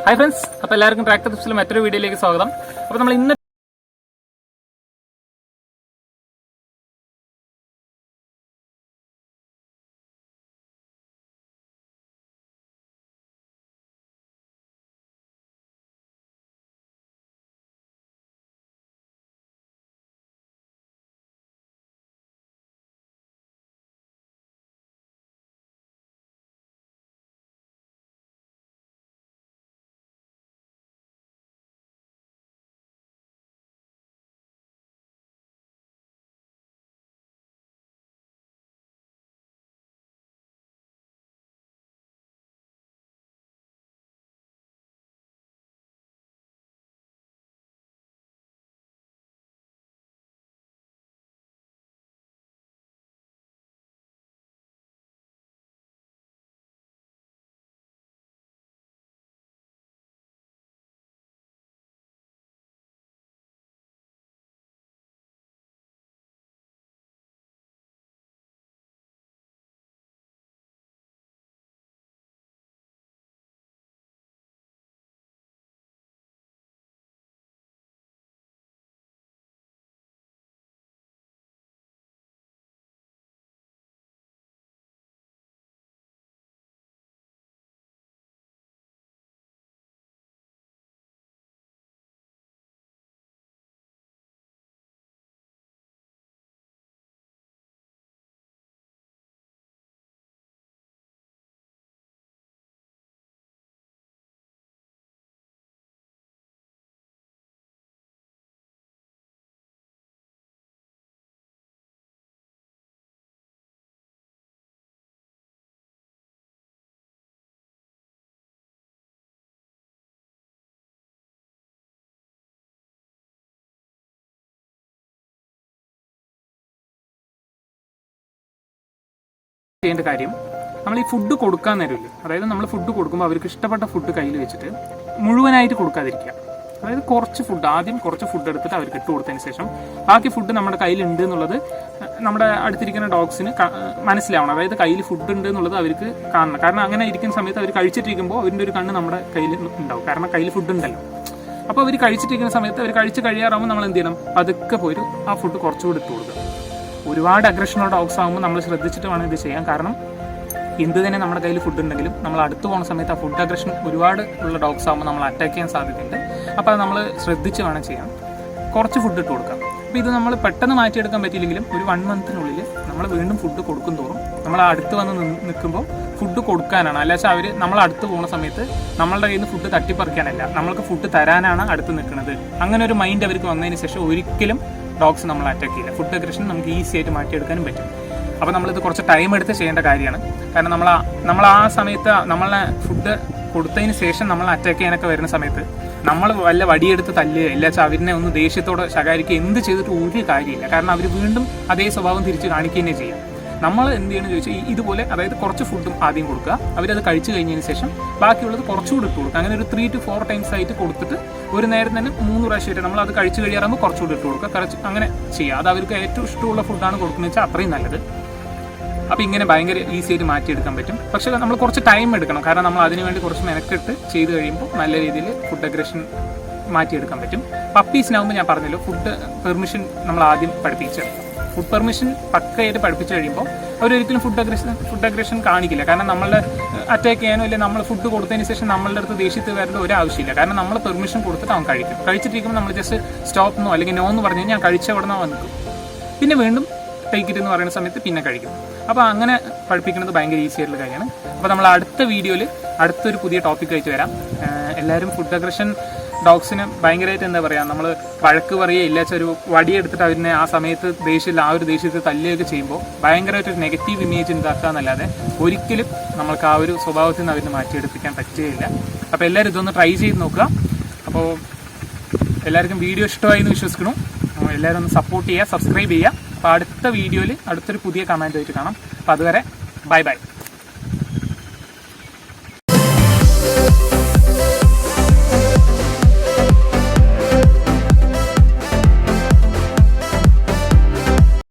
Hi friends, അപ്പോൾ എല്ലാവർക്കും tractor ടിപ്സിലെ മറ്റൊരു വീഡിയോയിലേക്ക് സ്വാഗതം. അപ്പോൾ നമ്മൾ ഇന്ന് ചെയ്യേണ്ട കാര്യം, നമ്മൾ ഈ ഫുഡ് കൊടുക്കാൻ നേരമില്ല. അതായത് നമ്മൾ ഫുഡ് കൊടുക്കുമ്പോൾ അവർക്ക് ഇഷ്ടപ്പെട്ട ഫുഡ് കയ്യിൽ വെച്ചിട്ട് മുഴുവനായിട്ട് കൊടുക്കാതിരിക്കുക. അതായത് ആദ്യം കുറച്ച് ഫുഡ് എടുത്തിട്ട് അവർക്ക് ഇട്ട് കൊടുത്തതിന് ശേഷം ബാക്കി ഫുഡ് നമ്മുടെ കയ്യിലുണ്ട് എന്നുള്ളത് നമ്മുടെ അടുത്തിരിക്കുന്ന ഡോഗ്സിന് മനസ്സിലാവണം. അതായത് കയ്യിൽ ഫുഡ് ഉണ്ട് എന്നുള്ളത് അവർക്ക് കാണണം. കാരണം അങ്ങനെ ഇരിക്കുന്ന സമയത്ത് അവർ കഴിച്ചിട്ടിരിക്കുമ്പോൾ അവരുടെ ഒരു കണ്ണ് നമ്മുടെ കയ്യിൽ ഉണ്ടാവും. കാരണം കയ്യിൽ ഫുഡ് ഉണ്ടല്ലോ. അപ്പോൾ അവർ കഴിച്ചിട്ടിരിക്കുന്ന സമയത്ത് അവർ കഴിച്ച് കഴിയാറാകുമ്പോൾ നമ്മൾ എന്ത് ചെയ്യണം, അതൊക്കെ പോയിട്ട് ആ ഫുഡ് കുറച്ചുകൂടി ഇട്ട് കൊടുക്കുക. ഒരുപാട് അഗ്രഷനുള്ള ഡോഗ്സ് ആകുമ്പോൾ നമ്മൾ ശ്രദ്ധിച്ചിട്ട് വേണം ഇത് ചെയ്യാൻ. കാരണം എന്ത് തന്നെ നമ്മുടെ കയ്യിൽ ഫുഡ് ഉണ്ടെങ്കിലും നമ്മൾ അടുത്ത് പോകുന്ന സമയത്ത് ആ ഫുഡ് അഗ്രഷൻ ഒരുപാട് ഉള്ള ഡോഗ്സ് ആകുമ്പോൾ നമ്മൾ അറ്റാക്ക് ചെയ്യാൻ സാധ്യതയുണ്ട്. അപ്പോൾ അത് നമ്മൾ ശ്രദ്ധിച്ച് വേണം ചെയ്യാൻ. കുറച്ച് ഫുഡ് ഇട്ട് കൊടുക്കാം. അപ്പോൾ ഇത് നമ്മൾ പെട്ടെന്ന് മാറ്റിയെടുക്കാൻ പറ്റിയില്ലെങ്കിലും ഒരു 1 മന്തിനുള്ളിൽ നമ്മൾ വീണ്ടും ഫുഡ് കൊടുക്കും തോറും നമ്മൾ അടുത്ത് വന്ന് നിൽക്കുമ്പോൾ ഫുഡ് കൊടുക്കാനാണ്. അല്ലാതെ അവർ നമ്മൾ അടുത്ത് പോകുന്ന സമയത്ത് നമ്മളുടെ കയ്യിൽ നിന്ന് ഫുഡ് തട്ടിപ്പറിക്കാനല്ല, നമ്മൾക്ക് ഫുഡ് തരാനാണ് അടുത്ത് നിൽക്കുന്നത്. അങ്ങനെ ഒരു മൈൻഡ് അവർക്ക് വന്നതിന് ശേഷം ഒരിക്കലും ഡോഗ്സ് നമ്മൾ അറ്റാക്ക് ചെയ്യില്ല. ഫുഡ് അഗ്രഷൻ നമുക്ക് ഈസി ആയിട്ട് മാറ്റിയെടുക്കാനും പറ്റും. അപ്പോൾ നമ്മളിത് കുറച്ച് ടൈം എടുത്ത് ചെയ്യേണ്ട കാര്യമാണ്. കാരണം നമ്മൾ ആ സമയത്ത് നമ്മളെ ഫുഡ് കൊടുത്തതിന് ശേഷം നമ്മൾ അറ്റാക്ക് ചെയ്യാനൊക്കെ വരുന്ന സമയത്ത് നമ്മൾ വല്ല വടിയെടുത്ത് തല്ലുക, ഇല്ലാച്ചാൽ അവരിനെ ഒന്ന് ദേഷ്യത്തോടെ ശകാരിക്കുക, എന്ത് ചെയ്തിട്ട് ഒരു കാര്യമില്ല. കാരണം അവർ വീണ്ടും അതേ സ്വഭാവം തിരിച്ച് കാണിക്കുകയും ചെയ്യും. നമ്മൾ എന്ത് ചെയ്യണമെന്ന് ചോദിച്ചാൽ ഇതുപോലെ, അതായത് കുറച്ച് ഫുഡും ആദ്യം കൊടുക്കുക. അവരത് കഴിച്ചു കഴിഞ്ഞതിന് ശേഷം ബാക്കിയുള്ളത് കുറച്ചുകൂടി ഇട്ട് കൊടുക്കുക. അങ്ങനെ ഒരു 3 to 4 ടൈംസ് ആയിട്ട് കൊടുത്തിട്ട് ഒരു നേരം തന്നെ 3 പ്രാവശ്യമായിട്ട് നമ്മൾ അത് കഴിച്ചു കഴിയാറാകുമ്പോൾ കുറച്ചുകൂടി ഇട്ട് കൊടുക്കുക. അങ്ങനെ ചെയ്യുക. അത് അവർക്ക് ഏറ്റവും ഇഷ്ടമുള്ള ഫുഡാണ് കൊടുക്കുന്നത് വെച്ചാൽ അത്രയും നല്ലത്. അപ്പോൾ ഇങ്ങനെ ഭയങ്കര ഈസി ആയിട്ട് മാറ്റിയെടുക്കാൻ പറ്റും. പക്ഷേ നമ്മൾ കുറച്ച് ടൈം എടുക്കണം. കാരണം നമ്മൾ അതിനുവേണ്ടി കുറച്ച് മെനക്കെട്ട് ചെയ്ത് കഴിയുമ്പോൾ നല്ല രീതിയിൽ ഫുഡ് അഗ്രഷൻ മാറ്റിയെടുക്കാൻ പറ്റും. പപ്പീസിനാകുമ്പോൾ ഞാൻ പറഞ്ഞല്ലോ, ഫുഡ് പെർമിഷൻ നമ്മൾ ആദ്യം പഠിപ്പിച്ചെടുക്കാം. ഫുഡ് പെർമിഷൻ പക്കയായിട്ട് പഠിപ്പിച്ചു കഴിയുമ്പോൾ അവരൊരിക്കലും ഫുഡ് അഗ്രഷൻ കാണിക്കില്ല. കാരണം നമ്മളെ അറ്റാക്ക് ചെയ്യാനോ അല്ലെങ്കിൽ നമ്മൾ ഫുഡ് കൊടുത്തതിന് ശേഷം നമ്മളുടെ അടുത്ത് ദേഷ്യത്തിൽ വരേണ്ട ഒരു ആവശ്യമില്ല. കാരണം നമ്മൾ പെർമിഷൻ കൊടുത്തിട്ട് അവൻ കഴിക്കും. കഴിച്ചിട്ടിരിക്കുമ്പോൾ നമ്മൾ ജസ്റ്റ് സ്റ്റോപ്പ് എന്നോ അല്ലെങ്കിൽ നോ എന്ന് പറഞ്ഞു കഴിഞ്ഞാൽ ഞാൻ കഴിച്ച ഉടനെ വന്നിക്കും. പിന്നെ വീണ്ടും ടേക്ക് ഇറ്റ് എന്ന് പറയുന്ന സമയത്ത് പിന്നെ കഴിക്കും. അപ്പോൾ അങ്ങനെ പഠിപ്പിക്കുന്നത് ഭയങ്കര ഈസി ആയിട്ടുള്ള കാര്യമാണ്. അപ്പോൾ നമ്മൾ അടുത്ത വീഡിയോയിൽ അടുത്തൊരു പുതിയ ടോപ്പിക് ആയിട്ട് വരാം. എല്ലാവരും ഫുഡ് അഗ്രഷൻ ഡോഗ്സിന് ഭയങ്കരമായിട്ട് എന്താ പറയുക, നമ്മൾ വഴക്ക് പറയുക, ഇല്ലാച്ച ഒരു വടിയെടുത്തിട്ട് അവരിനെ ആ സമയത്ത് ആ ഒരു ദേഷ്യത്തിൽ തല്ലുകയൊക്കെ ചെയ്യുമ്പോൾ ഭയങ്കരമായിട്ടൊരു നെഗറ്റീവ് ഇമേജ് ഉണ്ടാക്കുക എന്നല്ലാതെ ഒരിക്കലും നമ്മൾക്ക് ആ ഒരു സ്വഭാവത്തിൽ നിന്ന് അവരിനെ മാറ്റിയെടുപ്പിക്കാൻ പറ്റുകയില്ല. അപ്പോൾ എല്ലാവരും ഇതൊന്ന് ട്രൈ ചെയ്ത് നോക്കുക. അപ്പോൾ എല്ലാവർക്കും വീഡിയോ ഇഷ്ടമായി എന്ന് വിശ്വസിക്കണം. എല്ലാവരും ഒന്ന് സപ്പോർട്ട് ചെയ്യുക, സബ്സ്ക്രൈബ് ചെയ്യുക. അപ്പോൾ അടുത്ത വീഡിയോയിൽ അടുത്തൊരു പുതിയ കമൻറ്റ് ആയിട്ട് കാണാം. അപ്പോൾ അതുവരെ ബൈ.